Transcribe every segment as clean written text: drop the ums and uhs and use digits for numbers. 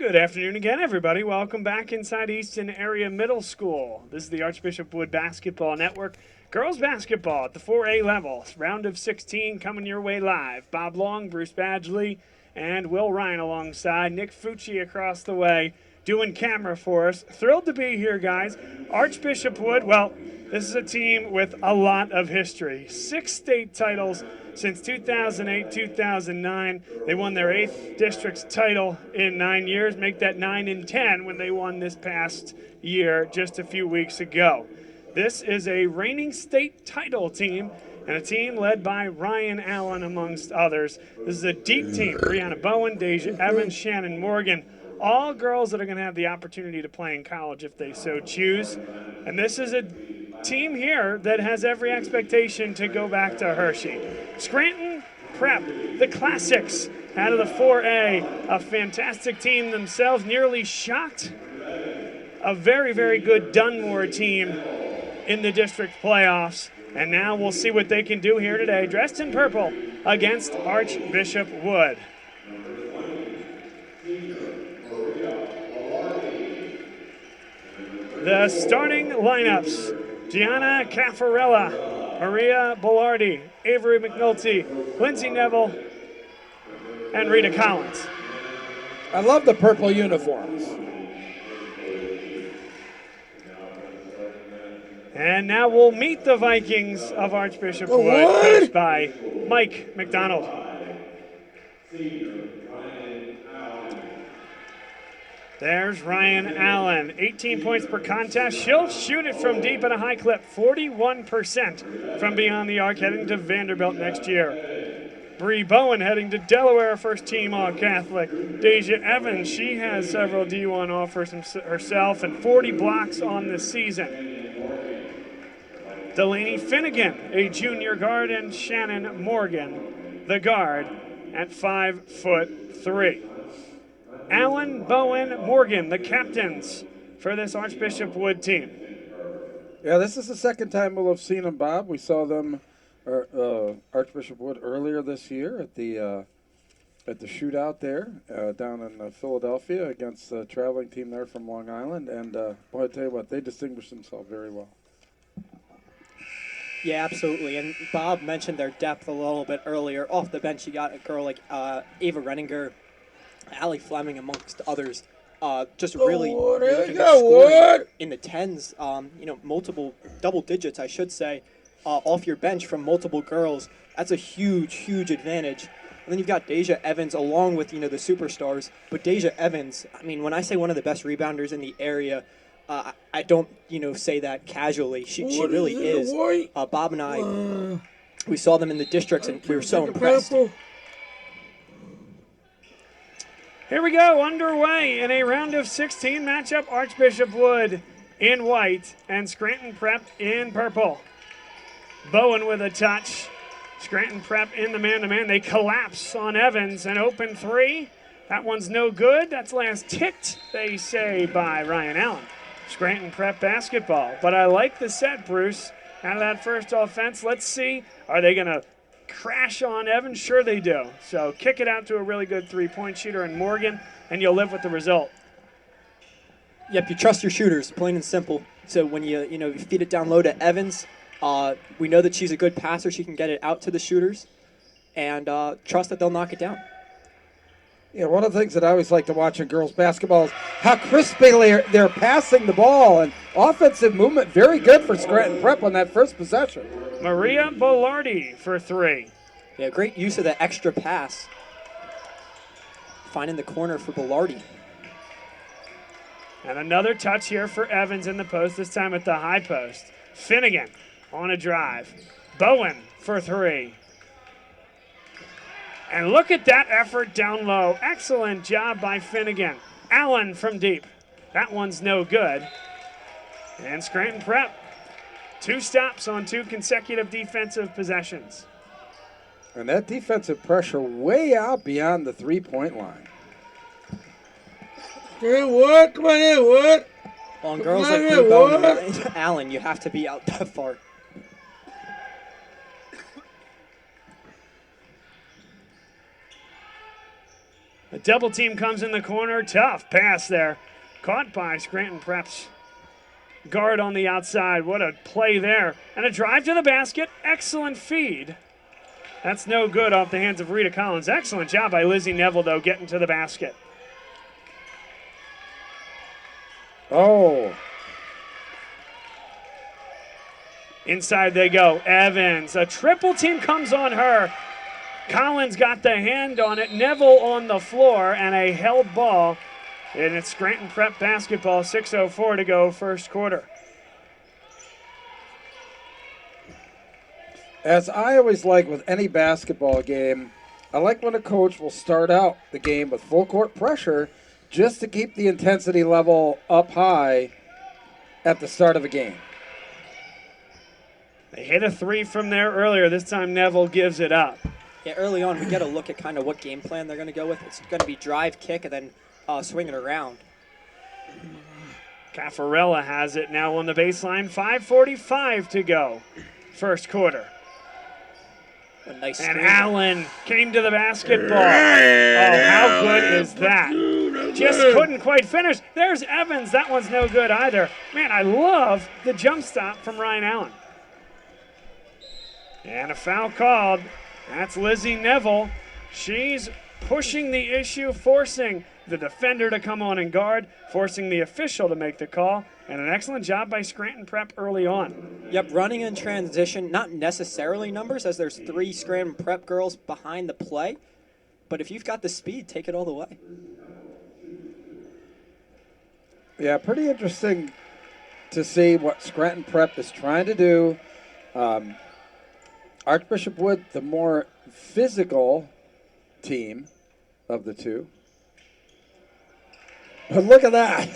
Good afternoon again, everybody. Welcome back inside Easton Area Middle School. This is the Archbishop Wood Basketball Network. Girls basketball at the 4A level. Round of 16 coming your way live. Bob Long, Bruce Badgley, and Will Ryan alongside. Nick Fucci across the way doing camera for us. Thrilled to be here, guys. Archbishop Wood, well, this is a team with a lot of history. 6 state titles since 2008, 2009. They won their 8th district's title in 9 years. Make that 9 and 10 when they won this past year just a few weeks ago. This is a reigning state title team and a team led by Ryan Allen, amongst others. This is a deep team. Brianna Bowen, Deja Evans, Shannon Morgan, all girls that are going to have the opportunity to play in college if they so choose. And this is a team here that has every expectation to go back to Hershey. Scranton Prep, the classics out of the 4A, a fantastic team themselves, nearly shocked a very, very good Dunmore team in the district playoffs. And now we'll see what they can do here today, dressed in purple against Archbishop Wood. The starting lineups: Gianna Caffarella, Maria Bellardi, Avery McNulty, Lindsay Neville, and Rita Collins. I love the purple uniforms. And now we'll meet the Vikings of Archbishop Wood, coached by Mike McDonald. There's Ryan Allen, 18 points per contest. She'll shoot it from deep at a high clip, 41% from beyond the arc, heading to Vanderbilt next year. Bree Bowen heading to Delaware, first team All-Catholic. Deja Evans, she has several D1 offers herself and 40 blocks on the season. Delaney Finnegan, a junior guard, and Shannon Morgan, the guard, at 5'3". Allen, Bowen, Morgan, the captains for this Archbishop Wood team. Yeah, this is the second time we'll have seen them, Bob. We saw them, Archbishop Wood, earlier this year at the shootout there down in Philadelphia against the traveling team there from Long Island. And boy, I tell you what, they distinguished themselves very well. Yeah, absolutely. And Bob mentioned their depth a little bit earlier. Off the bench, you got a girl like Ava Renninger, Allie Fleming, amongst others. Just really scoring in the tens, multiple double digits, I should say, off your bench from multiple girls. That's a huge, huge advantage. And then you've got Deja Evans along with, the superstars. But Deja Evans, I mean, when I say one of the best rebounders in the area, I don't, say that casually. She really is. Bob and I, we saw them in the districts, and we were so impressed. Here we go, underway in a round of 16 matchup. Archbishop Wood in white and Scranton Prep in purple. Bowen with a touch. Scranton Prep in the man-to-man. They collapse on Evans, an open three. That one's no good. That's last ticked, they say, by Ryan Allen. Scranton Prep basketball. But I like the set, Bruce. Out of that first offense, let's see. Are they going to crash on Evans? Sure they do. So kick it out to a really good three-point shooter in Morgan, and you'll live with the result. Yep, you trust your shooters, plain and simple. So when you feed it down low to Evans, we know that she's a good passer. She can get it out to the shooters, and trust that they'll knock it down. Yeah, one of the things that I always like to watch in girls basketball is how crisply they're passing the ball, and offensive movement very good for Scranton Prep on that first possession. Maria Bellardi for three. Yeah, great use of the extra pass. Finding the corner for Bellardi. And another touch here for Evans in the post, this time at the high post. Finnegan on a drive. Bowen for three. And look at that effort down low. Excellent job by Finnegan. Allen from deep. That one's no good. And Scranton Prep, 2 stops on 2 consecutive defensive possessions. And that defensive pressure way out beyond the three-point line. Hey, what? Come on in, what? On girls like Blue Bowen and Allen, you have to be out that far. A double team comes in the corner. Tough pass there. Caught by Scranton Prep's guard on the outside. What a play there. And a drive to the basket. Excellent feed. That's no good off the hands of Rita Collins. Excellent job by Lizzie Neville, though, getting to the basket. Oh. Inside they go. Evans. A triple team comes on her. Collins got the hand on it. Neville on the floor, and a held ball. And it's Scranton Prep basketball. 6:04 to go, first quarter. As I always like with any basketball game, I like when a coach will start out the game with full court pressure just to keep the intensity level up high at the start of a game. They hit a three from there earlier. This time Neville gives it up. Yeah, early on, we get a look at kind of what game plan they're going to go with. It's going to be drive, kick, and then swing it around. Caffarella has it now on the baseline. 5:45 to go, first quarter. A nice And screen. Allen came to the basketball. Oh, how good is that? Just couldn't quite finish. There's Evans. That one's no good either. Man, I love the jump stop from Ryan Allen. And a foul called. That's Lizzie Neville. She's pushing the issue, forcing the defender to come on and guard, forcing the official to make the call, and an excellent job by Scranton Prep early on. Yep, running in transition, not necessarily numbers, as there's 3 Scranton Prep girls behind the play. But if you've got the speed, take it all the way. Yeah, pretty interesting to see what Scranton Prep is trying to do. Archbishop Wood, the more physical team of the two. But look at that.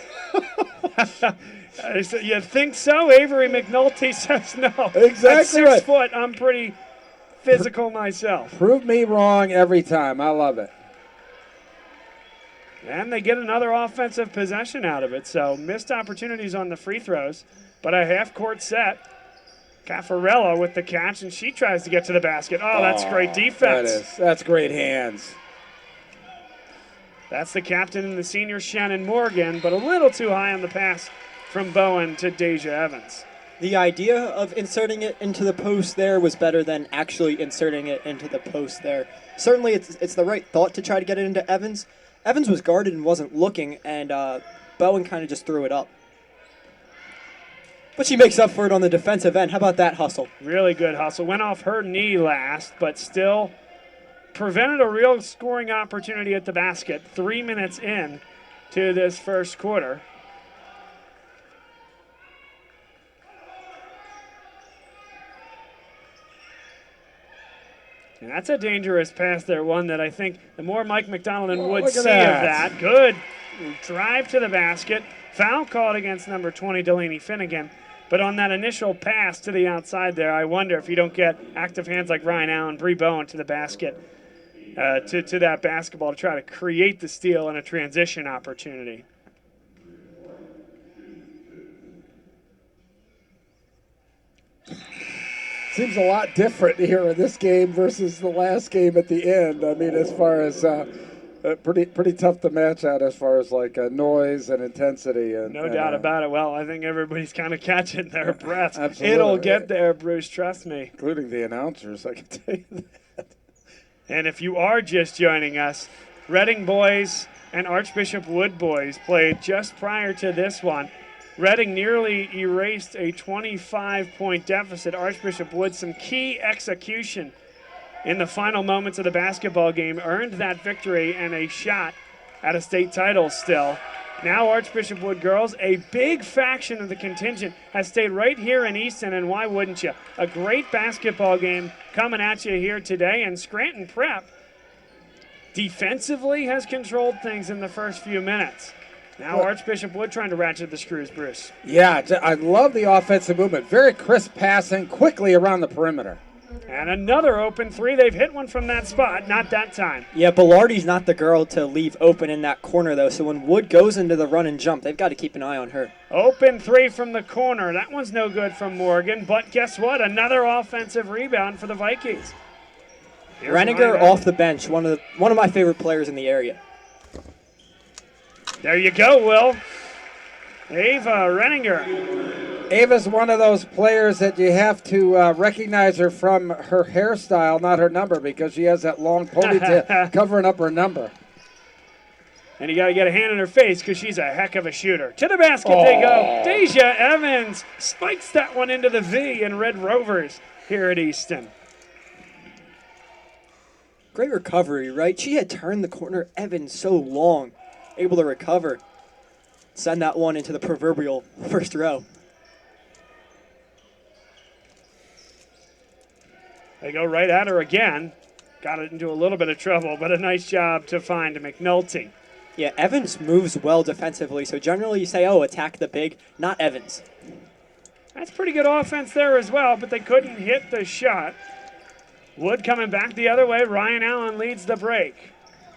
You think so? Avery McNulty says no. Exactly At 6 right. foot, I'm pretty physical myself. Prove me wrong every time. I love it. And they get another offensive possession out of it. So missed opportunities on the free throws, but a half-court set. Caffarella with the catch, and she tries to get to the basket. Oh, that's great defense. That's great hands. That's the captain and the senior Shannon Morgan, but a little too high on the pass from Bowen to Deja Evans. The idea of inserting it into the post there was better than actually inserting it into the post there. Certainly it's the right thought to try to get it into Evans. Evans was guarded and wasn't looking, and Bowen kind of just threw it up. But she makes up for it on the defensive end. How about that hustle? Really good hustle. Went off her knee last, but still prevented a real scoring opportunity at the basket. 3 minutes in to this first quarter. And that's a dangerous pass there, one that I think the more Mike McDonald and Wood look at see that. of that. Good drive to the basket. Foul called against number 20, Delaney Finnegan. But on that initial pass to the outside there, I wonder if you don't get active hands like Ryan Allen, Bree Bowen to the basket, to that basketball to try to create the steal and a transition opportunity. Seems a lot different here in this game versus the last game at the end. I mean, as far as pretty tough to match out as far as like noise and intensity. No doubt about it. Well, I think everybody's kind of catching their breath. Absolutely. It'll get there, Bruce. Trust me. Including the announcers, I can tell you that. And if you are just joining us, Reading boys and Archbishop Wood boys played just prior to this one. Reading nearly erased a 25-point deficit. Archbishop Wood, some key execution in the final moments of the basketball game, earned that victory and a shot at a state title still. Now Archbishop Wood girls, a big faction of the contingent, has stayed right here in Easton, and why wouldn't you? A great basketball game coming at you here today, and Scranton Prep defensively has controlled things in the first few minutes. Now Archbishop Wood trying to ratchet the screws, Bruce. Yeah, I love the offensive movement. Very crisp passing, quickly around the perimeter. And another open three. They've hit one from that spot. Not that time. Yeah, Bellardi's not the girl to leave open in that corner, though. So when Wood goes into the run and jump, they've got to keep an eye on her. Open three from the corner. That one's no good from Morgan. But guess what? Another offensive rebound for the Vikings. Here's Renninger Ryan off the bench, one of my favorite players in the area. There you go, Will. Ava Renninger. Ava's one of those players that you have to recognize her from her hairstyle, not her number, because she has that long ponytail covering up her number. And you got to get a hand in her face because she's a heck of a shooter. To the basket they go. Deja Evans spikes that one into the V in Red Rovers here at Easton. Great recovery, right? She had turned the corner. Evans so long, able to recover. Send that one into the proverbial first row. They go right at her again. Got it into a little bit of trouble, but a nice job to find McNulty. Yeah, Evans moves well defensively, so generally you say, oh, attack the big, not Evans. That's pretty good offense there as well, but they couldn't hit the shot. Wood coming back the other way. Ryan Allen leads the break.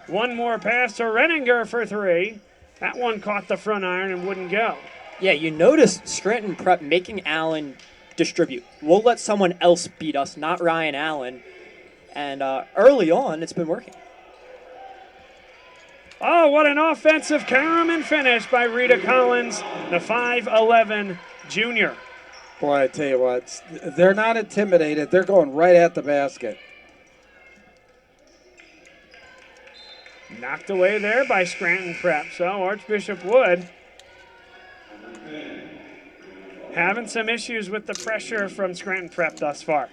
One more pass to Renninger for three. That one caught the front iron and wouldn't go. Yeah, you notice Scranton Prep making Allen distribute. We'll let someone else beat us, not Ryan Allen. And early on, it's been working. Oh, what an offensive Karaman finish by Rita Collins, the 5'11 junior. Boy, I tell you what, they're not intimidated. They're going right at the basket. Knocked away there by Scranton Prep. So Archbishop Wood having some issues with the pressure from Scranton Prep thus far.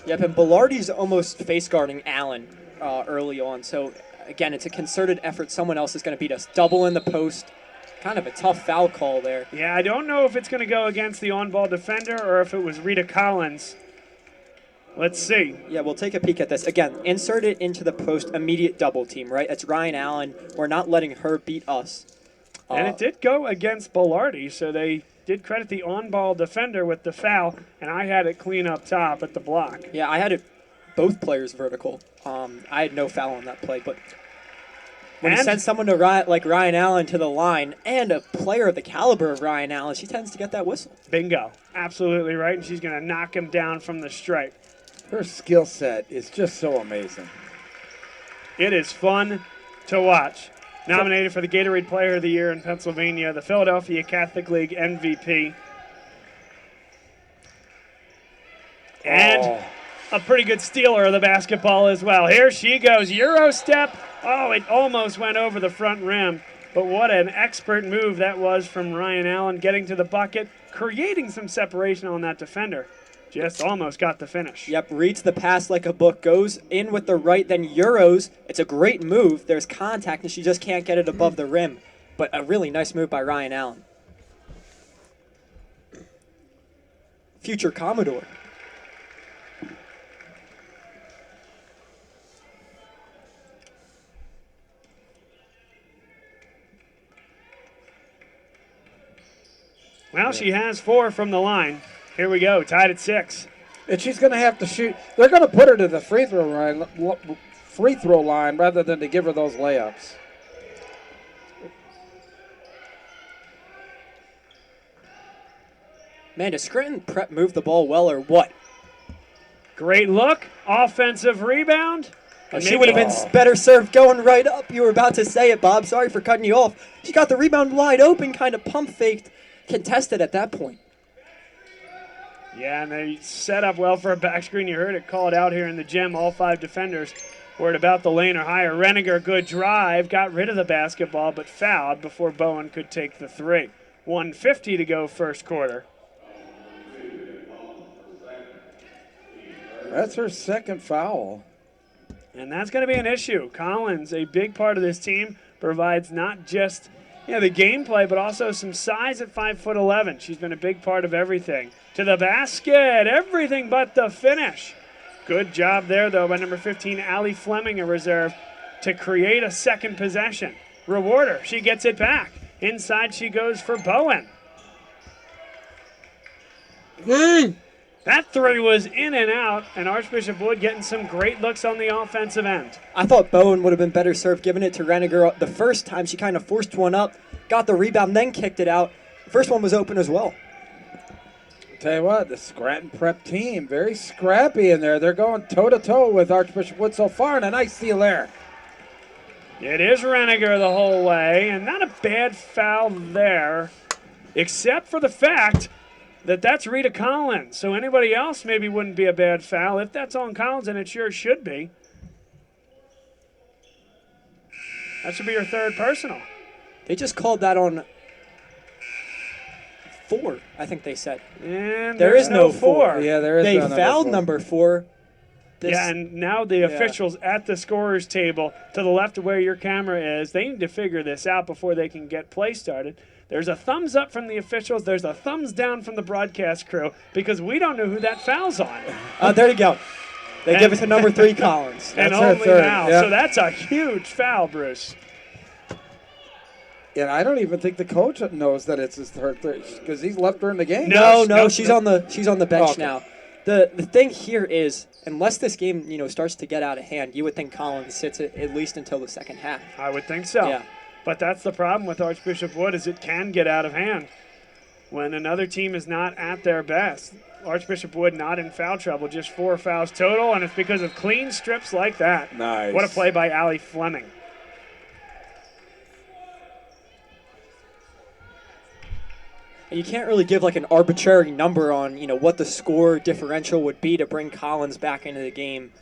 Yep, and Bellardi's almost face guarding Allen early on. So again, it's a concerted effort. Someone else is going to beat us. Double in the post. Kind of a tough foul call there. Yeah, I don't know if it's going to go against the on-ball defender or if it was Rita Collins. Let's see. Yeah, we'll take a peek at this. Again, insert it into the post, immediate double team, right? It's Ryan Allen. We're not letting her beat us. And it did go against Bellardi, so they did credit the on-ball defender with the foul, and I had it clean up top at the block. Yeah, I had it both players vertical. I had no foul on that play, but when you send someone to like Ryan Allen to the line and a player of the caliber of Ryan Allen, she tends to get that whistle. Bingo. Absolutely right, and she's going to knock him down from the stripe. Her skill set is just so amazing. It is fun to watch. Nominated for the Gatorade Player of the Year in Pennsylvania, the Philadelphia Catholic League MVP. And a pretty good stealer of the basketball as well. Here she goes, Euro step. Oh, it almost went over the front rim. But what an expert move that was from Ryan Allen, getting to the bucket, creating some separation on that defender. Just almost got the finish. Yep, reads the pass like a book, goes in with the right, then Euros. It's a great move. There's contact, and she just can't get it above the rim. But a really nice move by Ryan Allen. Future Commodore. Well, she has 4 from the line. Here we go, tied at 6. And she's going to have to shoot. They're going to put her to the free throw line rather than to give her those layups. Man, does Scranton Prep move the ball well or what? Great look, offensive rebound. She would have been better served going right up. You were about to say it, Bob. Sorry for cutting you off. She got the rebound wide open, kind of pump faked, contested at that point. Yeah, and they set up well for a back screen. You heard it called out here in the gym. All 5 defenders were at about the lane or higher. Renninger, good drive, got rid of the basketball, but fouled before Bowen could take the 3. 1:50 to go first quarter. That's her second foul. And that's going to be an issue. Collins, a big part of this team, provides not just the gameplay, but also some size at 5'11". She's been a big part of everything. To the basket, everything but the finish. Good job there, though, by number 15, Allie Fleming, a reserve, to create a second possession. Reward her. She gets it back. Inside she goes for Bowen. That 3 was in and out, and Archbishop Wood getting some great looks on the offensive end. I thought Bowen would have been better served giving it to Renninger. The first time she kind of forced one up, got the rebound, then kicked it out. The first one was open as well. Tell you what, the Scranton Prep team, very scrappy in there. They're going toe-to-toe with Archbishop Wood so far, and a nice steal there. It is Reniger the whole way, and not a bad foul there, except for the fact that that's Rita Collins. So anybody else maybe wouldn't be a bad foul. If that's on Collins, and it sure should be. That should be your third personal. They just called that on 4, I think they said. And There is no 4. Yeah, there is They no number fouled 4. number 4. Yeah, and now the officials at the scorer's table to the left of where your camera is, they need to figure this out before they can get play started. There's a thumbs up from the officials. There's a thumbs down from the broadcast crew because we don't know who that foul's on. There you go. They give it to number 3, Collins. And That's her only third, now. yeah. So that's a huge foul, Bruce. And I don't even think the coach knows that it's his third because he's left her in the game. No, she's on the bench Okay. now. The thing here is, unless this game starts to get out of hand, you would think Collins sits at least until the second half. I would think so. Yeah. But that's the problem with Archbishop Wood is it can get out of hand when another team is not at their best. Archbishop Wood not in foul trouble, just 4 fouls total, and it's because of clean strips like that. Nice. What a play by Allie Fleming. And you can't really give like an arbitrary number on what the score differential would be to bring Collins back into the game.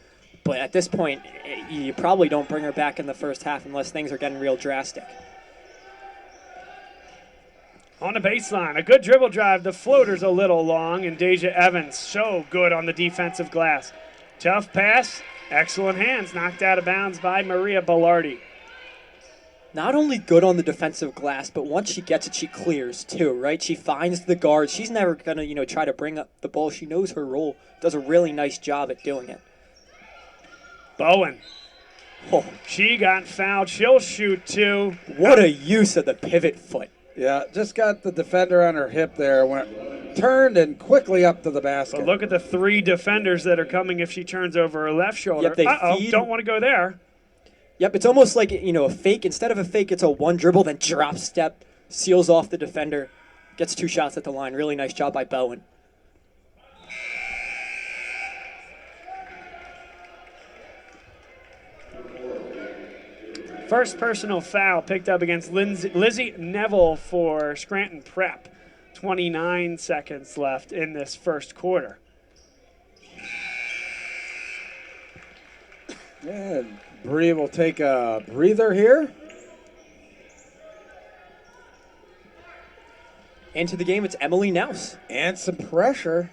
But at this point, you probably don't bring her back in the first half unless things are getting real drastic. On the baseline, a good dribble drive. The floater's a little long, and Deja Evans so good on the defensive glass. Tough pass, excellent hands, knocked out of bounds by Maria Bellardi. Not only good on the defensive glass, but once she gets it, she clears too, right? She finds the guard. She's never going to, try to bring up the ball. She knows her role, does a really nice job at doing it. Bowen. Oh, She got fouled. She'll shoot 2. what a use of the pivot foot. Yeah, just got the defender on her hip there, turned and quickly up to the basket. But look at the 3 defenders that are coming if she turns over her left shoulder. Yep, they feed- don't want to go there. Yep, it's almost like, a fake. Instead of a fake, it's a one dribble, then drop step, seals off the defender, gets 2 shots at the line. Really nice job by Bowen. First personal foul picked up against Lizzie Neville for Scranton Prep. 29 seconds left in this first quarter. And Bree will take a breather here. Into the game, it's Emily Naus. And some pressure.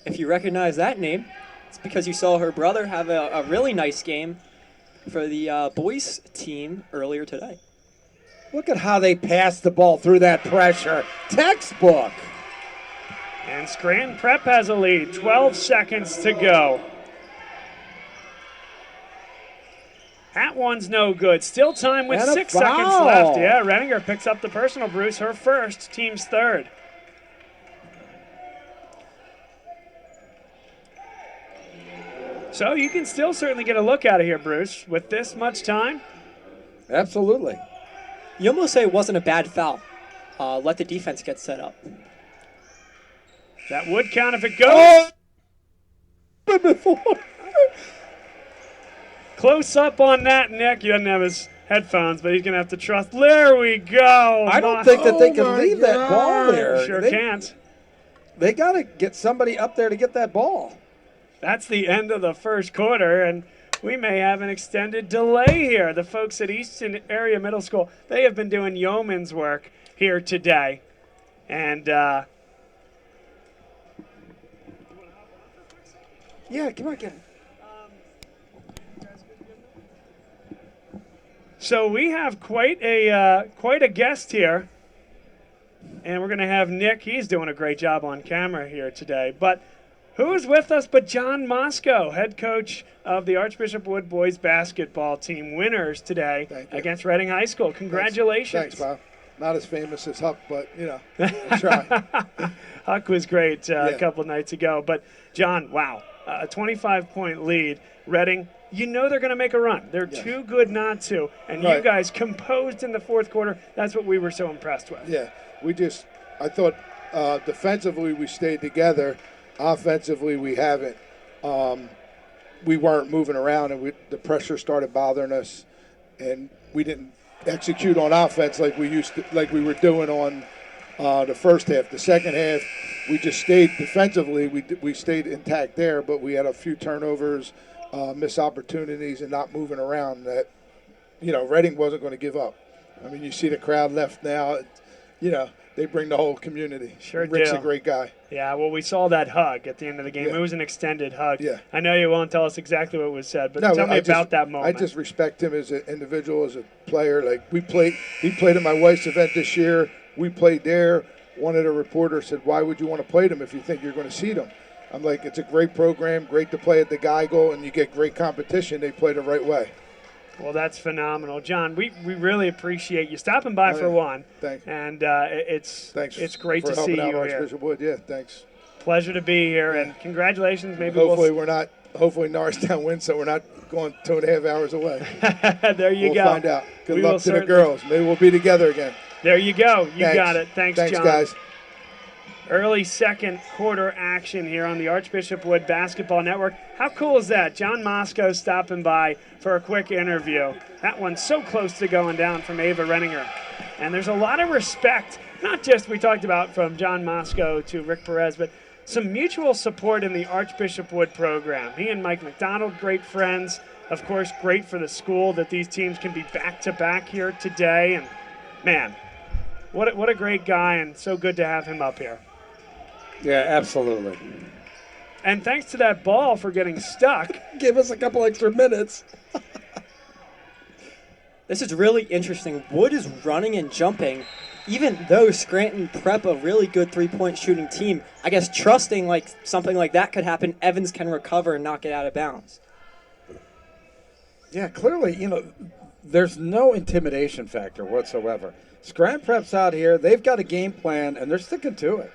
If you recognize that name, it's because you saw her brother have a really nice game for the boys team earlier today. Look at how they pass the ball through that pressure. Textbook. And Scranton Prep has a lead. 12 seconds to go. That one's no good. Still time with And a 6 seconds foul. left. Yeah, Reniger picks up the personal, Bruce. Her first, team's third. So you can still certainly get a look out of here, Bruce. With this much time, Absolutely. You almost say it wasn't a bad foul. Let the defense get set up. that would count if it goes. Close up on that, Nick. He doesn't have his headphones, but he's going to have to trust. There we go. I don't think that they can my leave that ball there. Sure they, can't. They got to get somebody up there to get that ball. That's the end of the first quarter, and we may have an extended delay here. The folks at Easton Area Middle School, they have been doing yeoman's work here today. And Yeah, come on, get it. so we have quite a guest here. And we're going to have Nick. He's doing a great job on camera here today. But who is with us but John Moscow, head coach of the Archbishop Wood boys basketball team, winners today Thank you. against Reading High School. Congratulations. Thanks, Bob. Not as famous as Huck, but, we'll try. Huck was great a Yeah. couple nights ago. But, John, wow, a 25-point lead. Reading, you know they're going to make a run. They're Yes. too good not to. And you Right. guys composed in the fourth quarter. That's what we were so impressed with. Yeah, I thought defensively we stayed together. Offensively, we haven't. We weren't moving around, and the pressure started bothering us. and we didn't execute on offense like we were doing on the first half. The second half, we just stayed defensively. We stayed intact there, but we had a few turnovers, missed opportunities, and not moving around. That Reading wasn't going to give up. I mean, you see the crowd left now. They bring the whole community. Sure Rick's do. a great guy. Yeah, well, we saw that hug at the end of the game. Yeah. It was an extended hug. Yeah. I know you won't tell us exactly what was said, but tell me about that moment. I just respect him as an individual, as a player. Like he played at my wife's event this year. We played there. One of the reporters said, "Why would you want to play them if you think you're going to see them?" I'm like, it's a great program, great to play at the Geigel, and you get great competition. They play the right way. Well, that's phenomenal. John, we really appreciate you stopping by for one. Thanks. And Thanks. it's great for to see helping out you here. Archbishop Wood. Yeah, thanks. Pleasure to be here, and congratulations. Maybe Hopefully Norristown wins, so we're not going 2.5 hours away. There you We'll go. find out. Good We luck will to the certainly- girls. Maybe we'll be together again. There you go. You Thanks. got it. Thanks, John. Guys. Early second quarter action here on the Archbishop Wood Basketball Network. How cool is that? John Moscow stopping by for a quick interview. That one's so close to going down from Ava Renninger. And there's a lot of respect, not just we talked about from John Moscow to Rick Perez, but some mutual support in the Archbishop Wood program. He and Mike McDonald, great friends. Of course, great for the school that these teams can be back-to-back here today. And, man, what a great guy, and so good to have him up here. Yeah, absolutely. And thanks to that ball for getting stuck. Give us a couple extra minutes. This is really interesting. Wood is running and jumping, even though Scranton Prep, a really good three-point shooting team, I guess trusting like something like that could happen, Evans can recover and knock it out of bounds. Yeah, clearly, there's no intimidation factor whatsoever. Scranton Prep's out here. They've got a game plan, and they're sticking to it.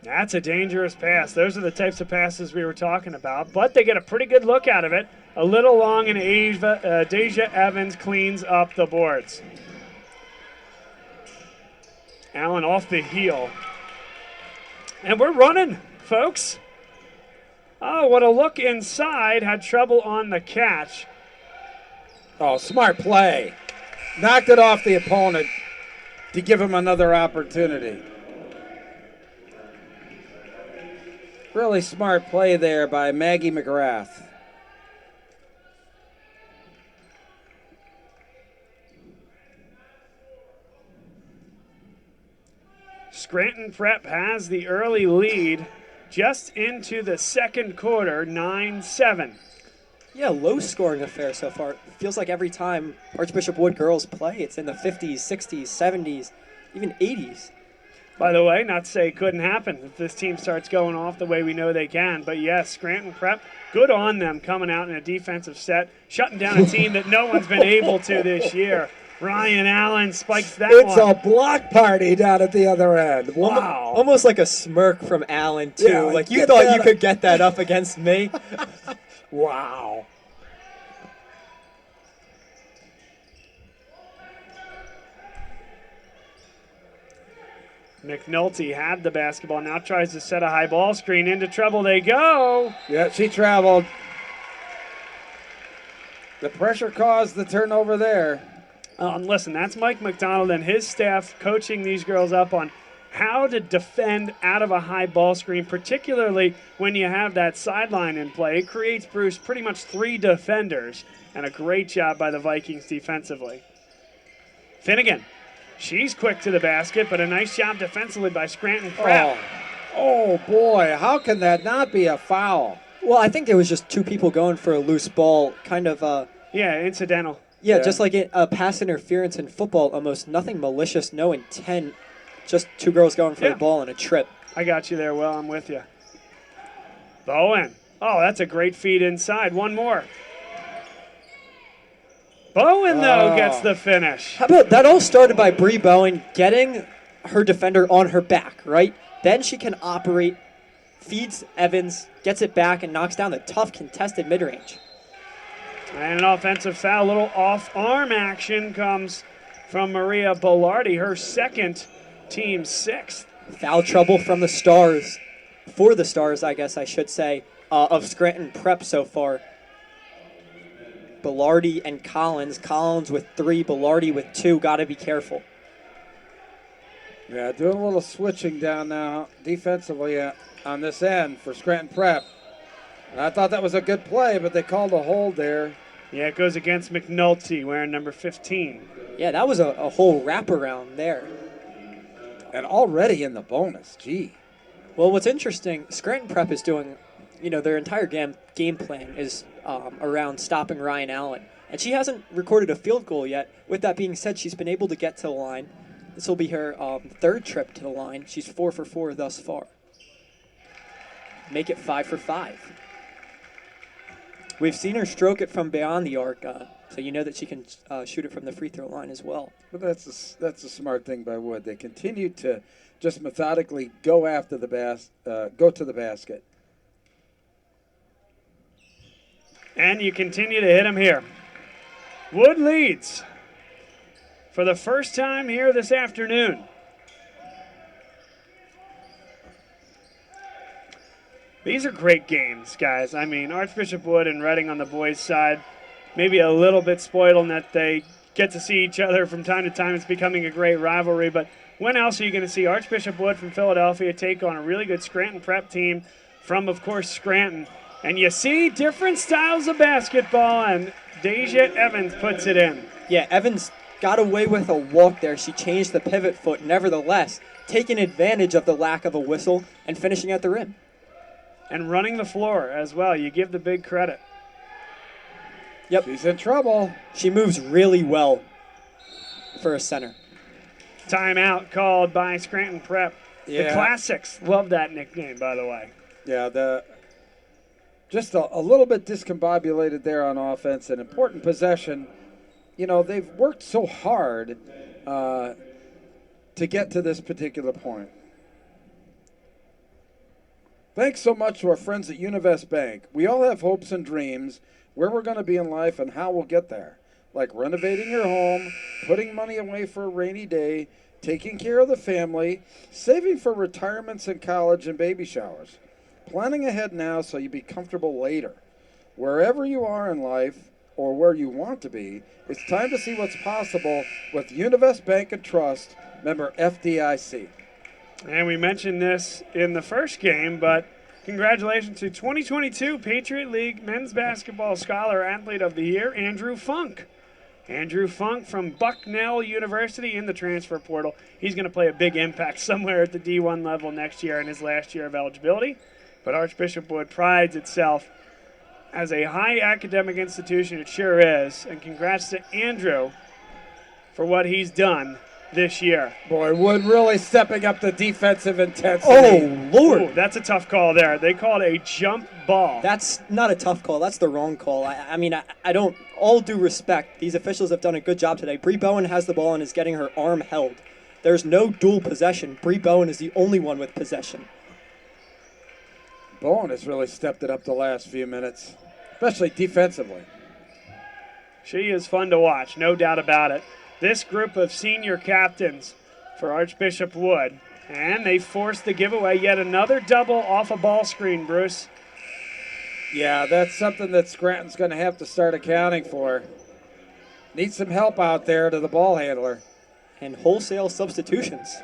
That's a dangerous pass. Those are the types of passes we were talking about. But they get a pretty good look out of it. A little long, and Deja Evans cleans up the boards. Allen off the heel. And we're running, folks. Oh, what a look inside. Had trouble on the catch. Oh, smart play. Knocked it off the opponent to give him another opportunity. Really smart play there by Maggie McGrath. Scranton Prep has the early lead just into the second quarter, 9-7. Yeah, low scoring affair so far. It feels like every time Archbishop Wood girls play, it's in the 50s, 60s, 70s, even 80s. By the way, not to say it couldn't happen if this team starts going off the way we know they can. But yes, Scranton Prep, good on them coming out in a defensive set, shutting down a team that no one's been able to this year. Ryan Allen spikes that one. It's a block party down at the other end. Wow. Almost like a smirk from Allen, too. Yeah, like, you get thought that you could get that up against me? Wow. McNulty had the basketball, now tries to set a high ball screen. Into trouble they go. Yeah, she traveled. The pressure caused the turnover there. And listen, that's Mike McDonald and his staff coaching these girls up on how to defend out of a high ball screen, particularly when you have that sideline in play. It creates, Bruce, pretty much 3 defenders, and a great job by the Vikings defensively. Finnegan, she's quick to the basket, but a nice job defensively by Scranton Prep. Oh, boy, how can that not be a foul? Well, I think there was just 2 people going for a loose ball, kind of, Yeah, incidental. yeah, just like a pass interference in football, almost nothing malicious, no intent, just 2 girls going for the ball and a trip. I got you there, Will. I'm with you. Bowen. Oh, that's a great feed inside. One more. Bowen, though, gets the finish. How about that? All started by Bree Bowen getting her defender on her back, right? Then she can operate, feeds Evans, gets it back, and knocks down the tough contested mid-range. And an offensive foul, little off-arm action comes from Maria Bellardi, her second, team 6th. Foul trouble from the Stars, for the Stars, I guess I should say, of Scranton Prep so far. Bilardi and Collins. Collins with 3, Bilardi with 2. Got to be careful. Yeah, doing a little switching down now defensively on this end for Scranton Prep. And I thought that was a good play, but they called a hold there. Yeah, it goes against McNulty wearing number 15. Yeah, that was a whole wraparound there. And already in the bonus, gee. Well, what's interesting, Scranton Prep is doing, their entire game plan is around stopping Ryan Allen. And she hasn't recorded a field goal yet. With that being said, she's been able to get to the line. This will be her 3rd trip to the line. She's 4 for 4 thus far. Make it 5 for 5. We've seen her stroke it from beyond the arc, so you know that she can shoot it from the free throw line as well. But that's a smart thing by Wood. They continue to just methodically go after the go to the basket. And you continue to hit them here. Wood leads for the first time here this afternoon. These are great games, guys. I mean, Archbishop Wood and Reading on the boys' side, maybe a little bit spoiled in that they get to see each other from time to time. It's becoming a great rivalry. But when else are you going to see Archbishop Wood from Philadelphia take on a really good Scranton Prep team from, of course, Scranton? And you see different styles of basketball, and Deja Evans puts it in. Yeah, Evans got away with a walk there. She changed the pivot foot, nevertheless, taking advantage of the lack of a whistle and finishing at the rim. And running the floor as well. You give the big credit. Yep. She's in trouble. She moves really well for a center. Timeout called by Scranton Prep. Yeah. The Classics love that nickname, by the way. Yeah, just a little bit discombobulated there on offense. An important possession. They've worked so hard to get to this particular point. Thanks so much to our friends at Univest Bank. We all have hopes and dreams where we're going to be in life and how we'll get there. Like renovating your home, putting money away for a rainy day, taking care of the family, saving for retirements and college and baby showers. Planning ahead now so you be comfortable later. Wherever you are in life or where you want to be, it's time to see what's possible with Univest Bank and Trust, member FDIC. And we mentioned this in the first game, but congratulations to 2022 Patriot League Men's Basketball Scholar Athlete of the Year, Andrew Funk. Andrew Funk from Bucknell University in the transfer portal. He's going to play a big impact somewhere at the D1 level next year in his last year of eligibility. But Archbishop Wood prides itself as a high academic institution. It sure is. And congrats to Andrew for what he's done this year. Boy, Wood really stepping up the defensive intensity. Oh, Lord. Ooh, that's a tough call there. They called a jump ball. That's not a tough call. That's the wrong call. I don't, all due respect, these officials have done a good job today. Bree Bowen has the ball and is getting her arm held. There's no dual possession. Bree Bowen is the only one with possession. Bowen has really stepped it up the last few minutes, especially defensively. She is fun to watch, no doubt about it. This group of senior captains for Archbishop Wood, and they forced the giveaway. Yet another double off a ball screen, Bruce. Yeah, that's something that Scranton's going to have to start accounting for. Need some help out there to the ball handler. And wholesale substitutions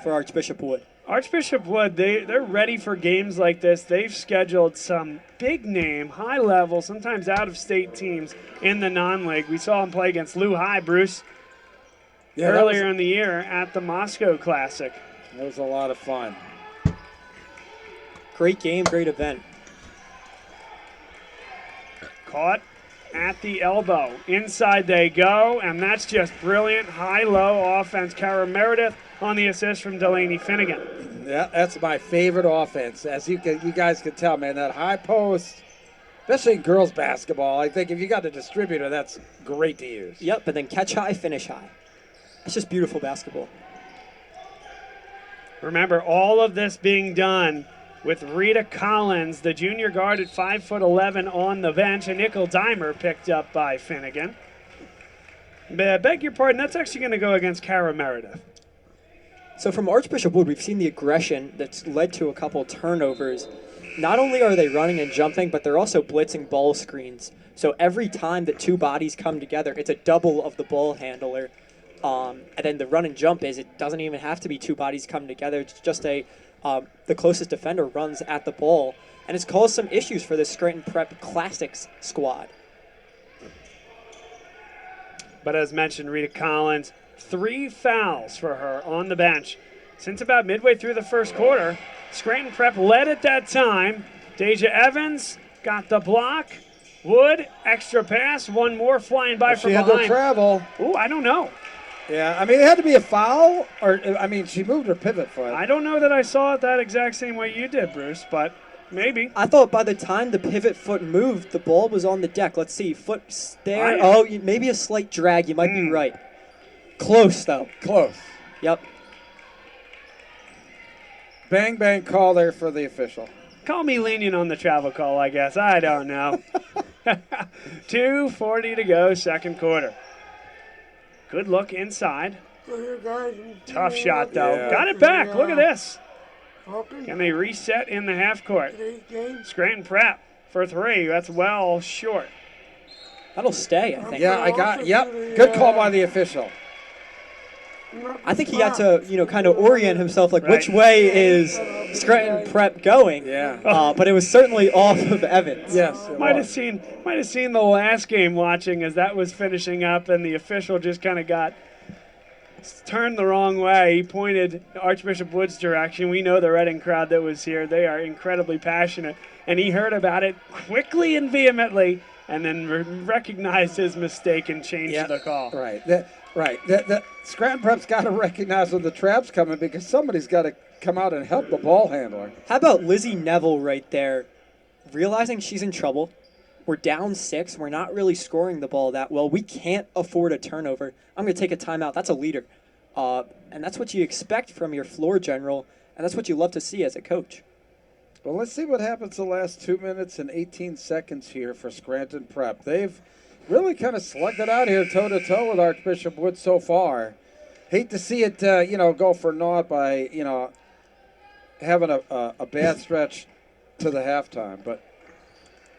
for Archbishop Wood. Archbishop Wood, they're ready for games like this. They've scheduled some big-name, high-level, sometimes out-of-state teams in the non-league. We saw them play against Lou High, Bruce, earlier in the year at the Moscow Classic. That was a lot of fun. Great game, great event. Caught at the elbow. Inside they go, and that's just brilliant high-low offense. Kara Meredith on the assist from Delaney Finnegan. Yeah, that's my favorite offense. As you guys can tell, man, that high post, especially in girls basketball, I think if you got a distributor, that's great to use. Yep, but then catch high, finish high. It's just beautiful basketball. Remember, all of this being done with Rita Collins, the junior guard at 5'11" on the bench, a nickel dimer picked up by Finnegan. Beg your pardon, that's actually going to go against Kara Meredith. So from Archbishop Wood, we've seen the aggression that's led to a couple turnovers. not only are they running and jumping, but they're also blitzing ball screens. So every time that two bodies come together, it's a double of the ball handler. And then the run and jump it doesn't even have to be two bodies come together. It's just the closest defender runs at the ball. And it's caused some issues for the Scranton Prep Classics squad. But as mentioned, Rita Collins, 3 fouls for her on the bench. Since about midway through the first quarter, Scranton Prep led at that time. Deja Evans got the block. Wood, extra pass, one more flying by from She had behind. to travel. Ooh, I don't know. Yeah, I mean, it had to be a foul, or, I mean, she moved her pivot foot. I don't know that I saw it that exact same way you did, Bruce, but maybe. I thought by the time the pivot foot moved, the ball was on the deck. Let's see, foot there. Maybe a slight drag. You might be right. Close, though. Close. Yep. Bang, bang call there for the official. Call me lenient on the travel call, I guess. I don't know. 2:40 to go, second quarter. Good look inside. Tough shot, though. Yeah. Got it back. Look at this. Can they reset in the half court? Scranton Prep for 3. That's well short. That'll stay, I think. Yeah, yep. Good call by the official. I think he had to, kind of orient himself, like, Right. which way is Scranton Prep going? Yeah. But it was certainly off of Evans. Yes. it Might have was. seen the last game watching as that was finishing up, and the official just kind of got turned the wrong way. He pointed Archbishop Wood's direction. We know the Reading crowd that was here. They are incredibly passionate, and he heard about it quickly and vehemently, and then recognized his mistake and changed the call. Right. That Scranton Prep's got to recognize when the trap's coming because somebody's got to come out and help the ball handler. How about Lizzie Neville right there, realizing she's in trouble? We're down 6. We're not really scoring the ball that well. We can't afford a turnover. I'm going to take a timeout. That's a leader. And that's what you expect from your floor general, and that's what you love to see as a coach. Well, let's see what happens the last 2 minutes and 18 seconds here for Scranton Prep. They've really kind of slugged it out here toe-to-toe with Archbishop Wood so far. Hate to see it, go for naught by, having a bad stretch to the halftime. But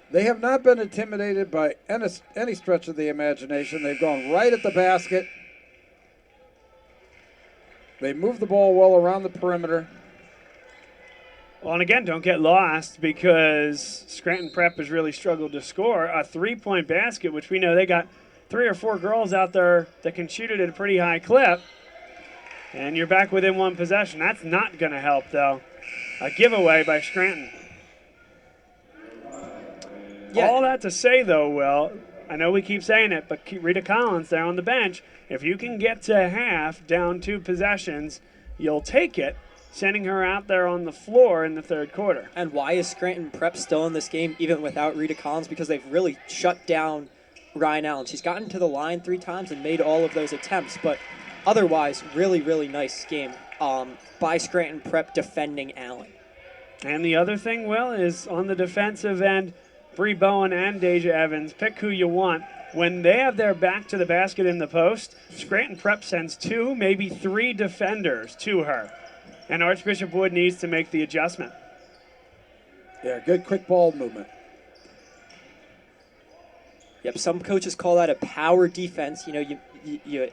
they have not been intimidated by any stretch of the imagination. They've gone right at the basket. They move the ball well around the perimeter. Well, and again, don't get lost because Scranton Prep has really struggled to score a 3-point basket, which we know they got 3 or 4 girls out there that can shoot it at a pretty high clip. And you're back within 1 possession. That's not going to help, though. A giveaway by Scranton. Yeah. All that to say, though, Will, I know we keep saying it, but Rita Collins there on the bench, if you can get to half down 2 possessions, you'll take it, sending her out there on the floor in the third quarter. And why is Scranton Prep still in this game even without Rita Collins? Because they've really shut down Ryan Allen. She's gotten to the line 3 times and made all of those attempts, but otherwise, really, really nice game by Scranton Prep defending Allen. And the other thing, Will, is on the defensive end, Bree Bowen and Deja Evans, pick who you want. When they have their back to the basket in the post, Scranton Prep sends 2, maybe 3 defenders to her. And Archbishop Wood needs to make the adjustment. Yeah, good quick ball movement. Yep, some coaches call that a power defense. You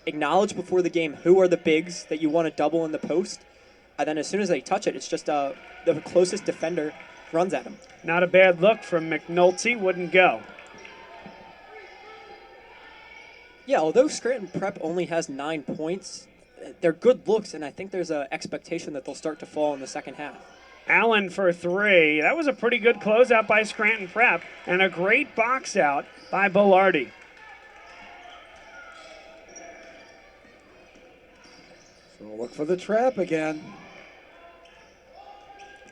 acknowledge before the game who are the bigs that you want to double in the post, and then as soon as they touch it, it's just the closest defender runs at them. Not a bad look from McNulty, wouldn't go. Yeah, although Scranton Prep only has 9 points, they're good looks, and I think there's an expectation that they'll start to fall in the second half. Allen for 3. That was a pretty good closeout by Scranton Prep, and a great box out by Bellardi. So look for the trap again.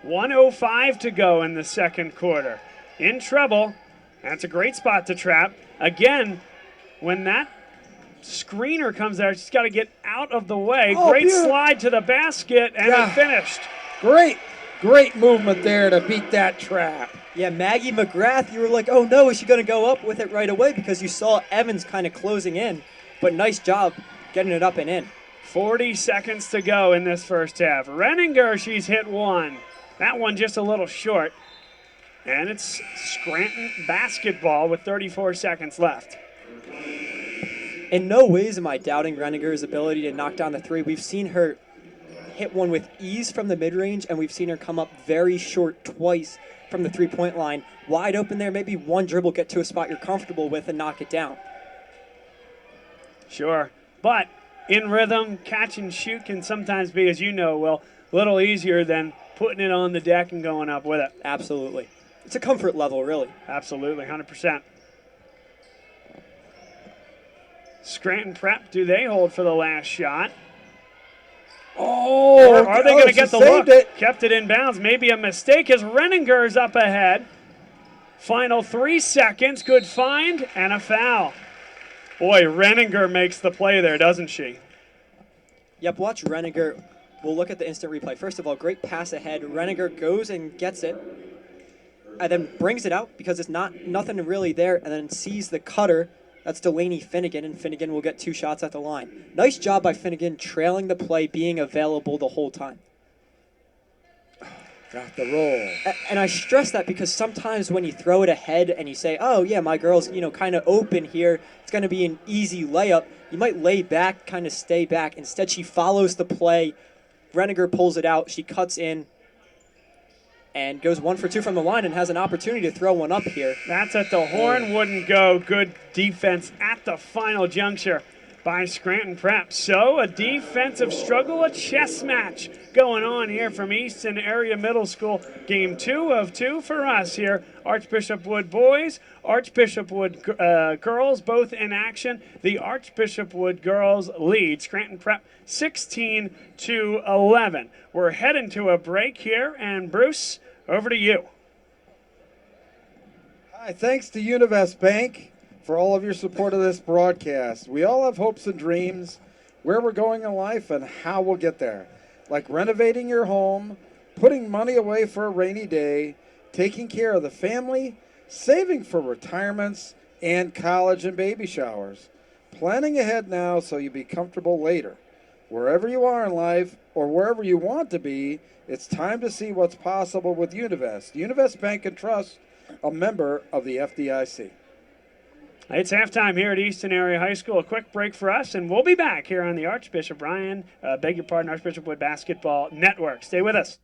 1:05 to go in the second quarter. In trouble. That's a great spot to trap. Again, when that screener comes there, she's got to get out of the way. Oh, great beautiful. Slide to the basket, and Yeah. it finished. Great movement there to beat that trap. Yeah, Maggie McGrath, you were like, oh no, is she going to go up with it right away? Because you saw Evans kind of closing in, but nice job getting it up and in. 40 seconds to go in this first half. Renninger, she's hit 1. That one just a little short. And it's Scranton basketball with 34 seconds left. In no ways am I doubting Reninger's ability to knock down the three. We've seen her hit one with ease from the mid-range, and we've seen her come up very short twice from the three-point line. Wide open there, maybe one dribble, get to a spot you're comfortable with and knock it down. Sure. But in rhythm, catch and shoot can sometimes be, as you know, Will, a little easier than putting it on the deck and going up with it. Absolutely. It's a comfort level, really. Absolutely, 100%. Scranton Prep, do they hold for the last shot? Oh, Or are they going to she get the saved look? it. Kept it in bounds. Maybe a mistake as Renninger's up ahead. Final 3 seconds. Good find and a foul. Boy, Renninger makes the play there, doesn't she? Yep, watch Renninger. We'll look at the instant replay. First of all, great pass ahead. Renninger goes and gets it, and then brings it out because it's nothing really there, and then sees the cutter. That's Delaney Finnegan, and Finnegan will get 2 shots at the line. Nice job by Finnegan trailing the play, being available the whole time. Got the roll. And I stress that because sometimes when you throw it ahead and you say, oh, yeah, my girl's, kind of open here, it's going to be an easy layup, you might lay back, kind of stay back. Instead, she follows the play. Renninger pulls it out. She cuts in and goes 1 for 2 from the line and has an opportunity to throw one up here. That's at the horn, wouldn't go. Good defense at the final juncture by Scranton Prep. So a defensive struggle, a chess match going on here from Easton Area Middle School. Game 2 of 2 for us here. Archbishop Wood boys, Archbishop Wood girls, both in action. The Archbishop Wood girls lead Scranton Prep 16-11. We're heading to a break here, and Bruce, over to you. Hi, thanks to Univest Bank for all of your support of this broadcast. We all have hopes and dreams, where we're going in life and how we'll get there. Like renovating your home, putting money away for a rainy day, taking care of the family, saving for retirements, and college and baby showers. Planning ahead now so you'll be comfortable later. Wherever you are in life or wherever you want to be, it's time to see what's possible with Univest. Univest Bank and Trust, a member of the FDIC. It's halftime here at Easton Area High School. A quick break for us, and we'll be back here on the Archbishop Archbishop Wood Basketball Network. Stay with us.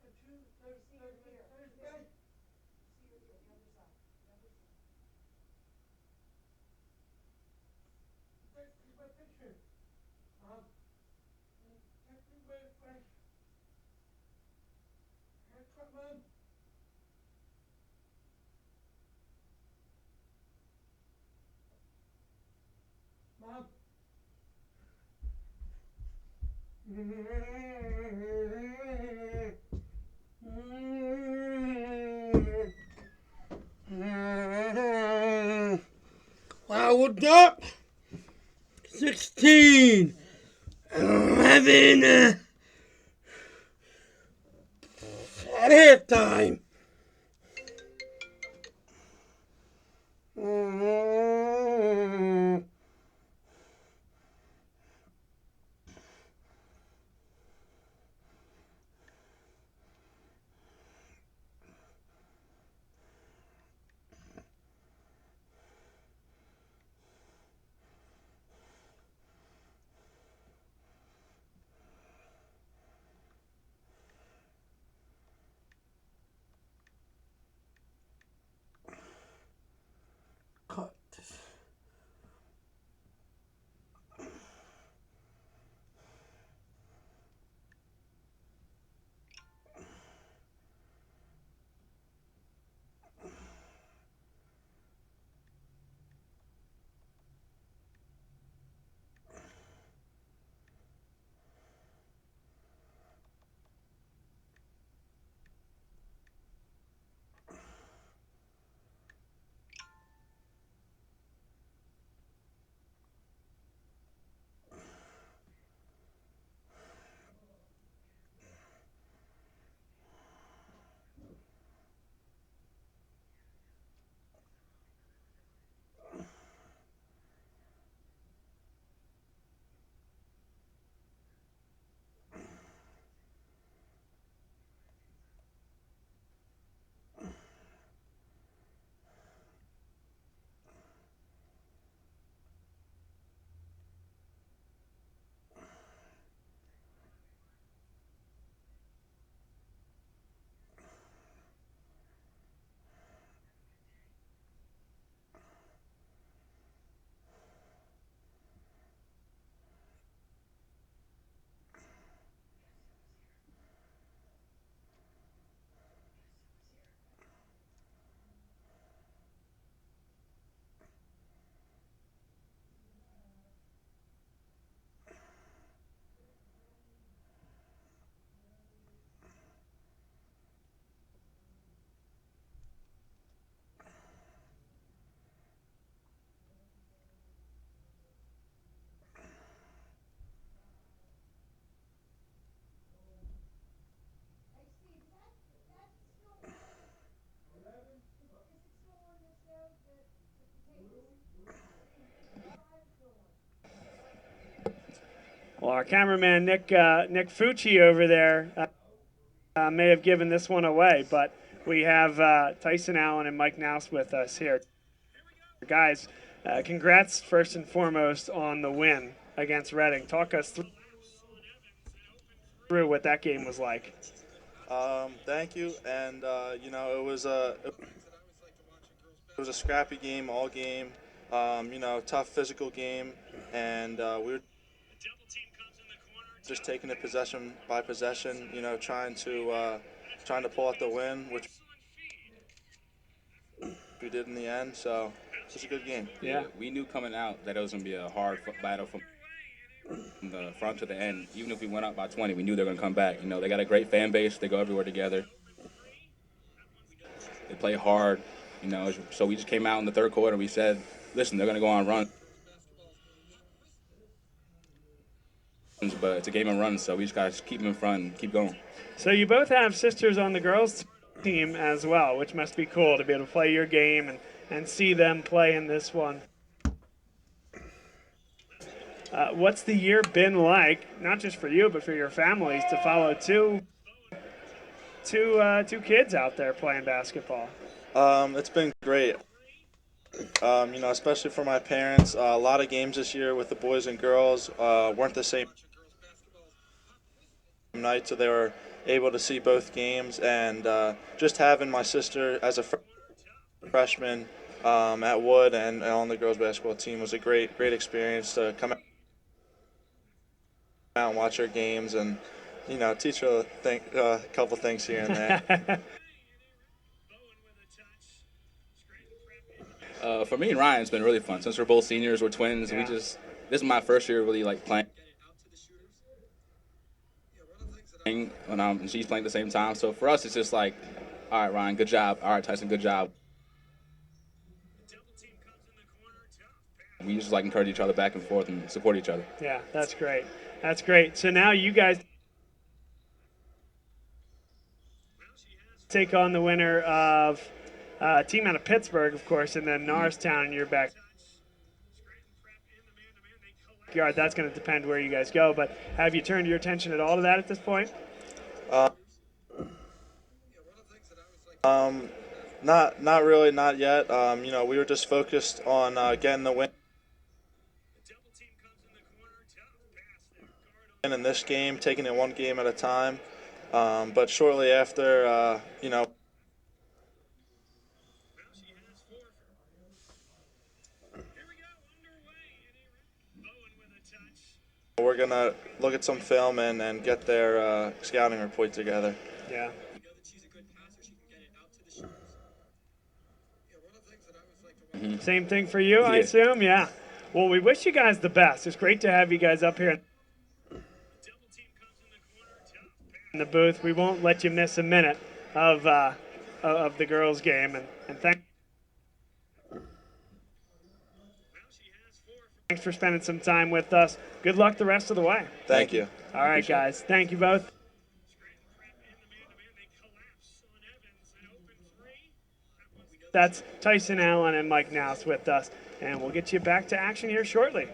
Loud up. 16, 11, at halftime. Well, our cameraman Nick Fucci over there may have given this one away, but we have Tyson Allen and Mike Nouse with us here. Guys, congrats first and foremost on the win against Reading. Talk us through what that game was like. Thank you, and it was a scrappy game all game. Tough physical game, and we were just taking it possession by possession. Trying to pull out the win, which we did in the end. So it was a good game. Yeah, we knew coming out that it was going to be a hard battle from the front to the end. Even if we went up by 20, we knew they were going to come back. They got a great fan base. They go everywhere together. They play hard. So we just came out in the third quarter and we said, listen, they're going to go on runs. But it's a game of runs, so we just got to keep them in front and keep going. So you both have sisters on the girls' team as well, which must be cool to be able to play your game and see them play in this one. What's the year been like, not just for you, but for your families, to follow two kids out there playing basketball? It's been great. Especially for my parents. A lot of games this year with the boys and girls weren't the same night, so they were able to see both games. And just having my sister as a freshman at Wood and on the girls basketball team was a great experience to come out and watch her games and teach her a couple things here and there. For me and Ryan, it's been really fun. Since we're both seniors, we're twins. Yeah. This is my first year really playing. And she's playing at the same time. So for us, it's just like, all right, Ryan, good job. All right, Tyson, good job. We just encourage each other back and forth and support each other. Yeah, that's great. That's great. So now you guys take on the winner of a team out of Pittsburgh, of course, and then Norristown in your backyard. That's going to depend where you guys go, but have you turned your attention at all to that at this point? Not really, not yet. We were just focused on getting the win in this game, taking it one game at a time. But shortly after, we're going to look at some film and get their scouting report together. Yeah. Mm-hmm. Same thing for you, I assume? Yeah. Well, we wish you guys the best. It's great to have you guys up here in the booth. We won't let you miss a minute of the girls' game. And thanks for spending some time with us. Good luck the rest of the way. Thank you. All right, guys. Thank you both. That's Tyson Allen and Mike Nouse with us, and we'll get you back to action here shortly.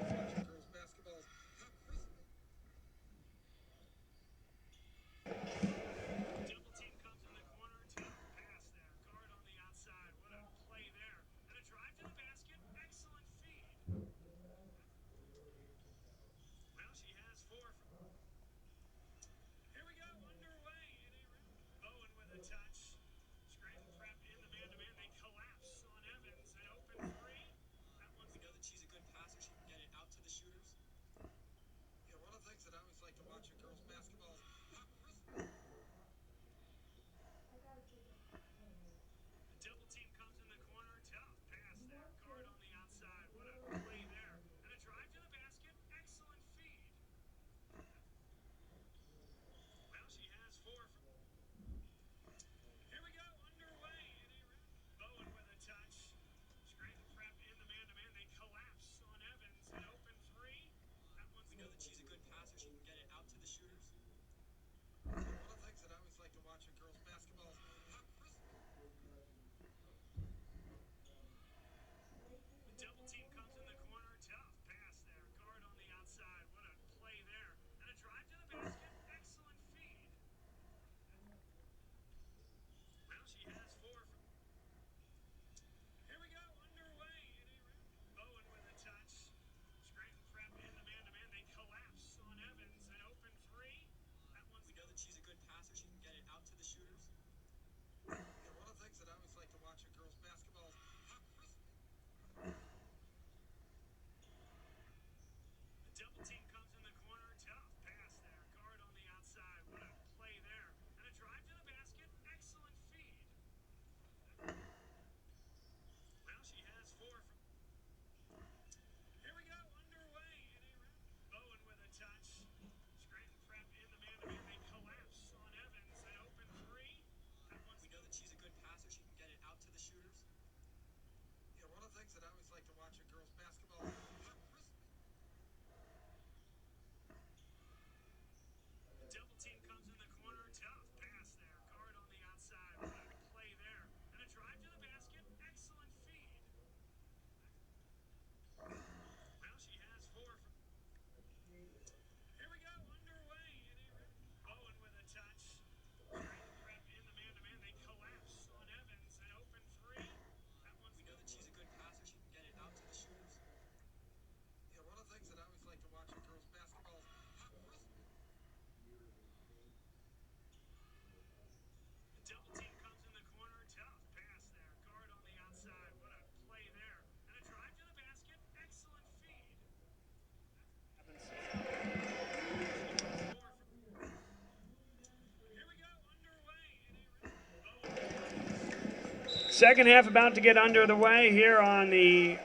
Second half about to get under the way here on the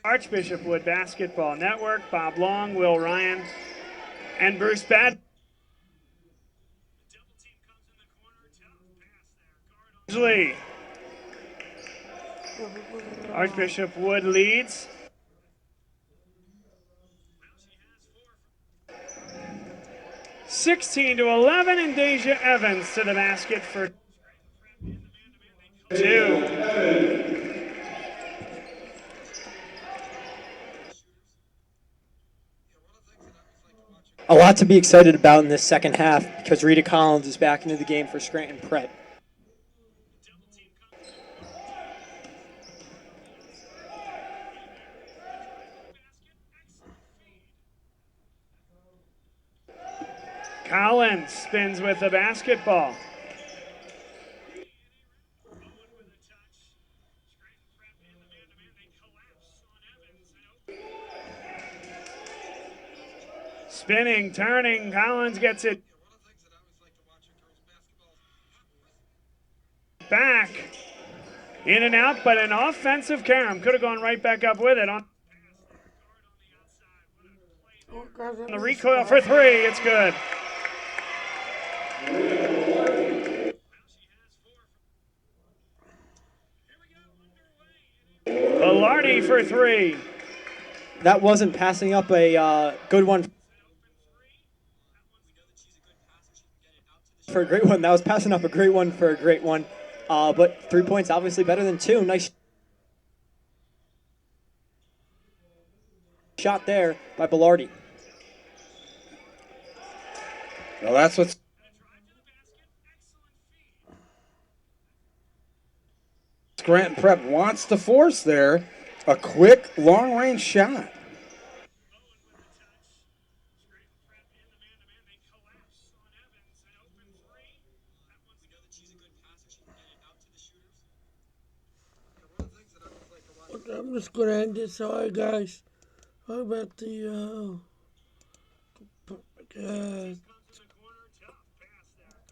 Archbishop Wood Basketball Network. Bob Long, Will Ryan, and Bruce Bad. Archbishop Wood leads. (16-11), and Deja Evans to the basket for 2. A lot to be excited about in this second half because Rita Collins is back into the game for Scranton Prep. Collins spins with the basketball. Spinning, turning, Collins gets it back. In and out, but an offensive carom. Could have gone right back up with it. On the recoil for 3, it's good. Velarde for 3. That wasn't passing up a good one for a great one. That was passing up a great one for a great one. But 3 points obviously better than 2. Nice shot there by Velarde. Well, that's what's Scranton Prep wants to force there. A quick, long-range shot. I'm just going to end this. Sorry, guys. How about the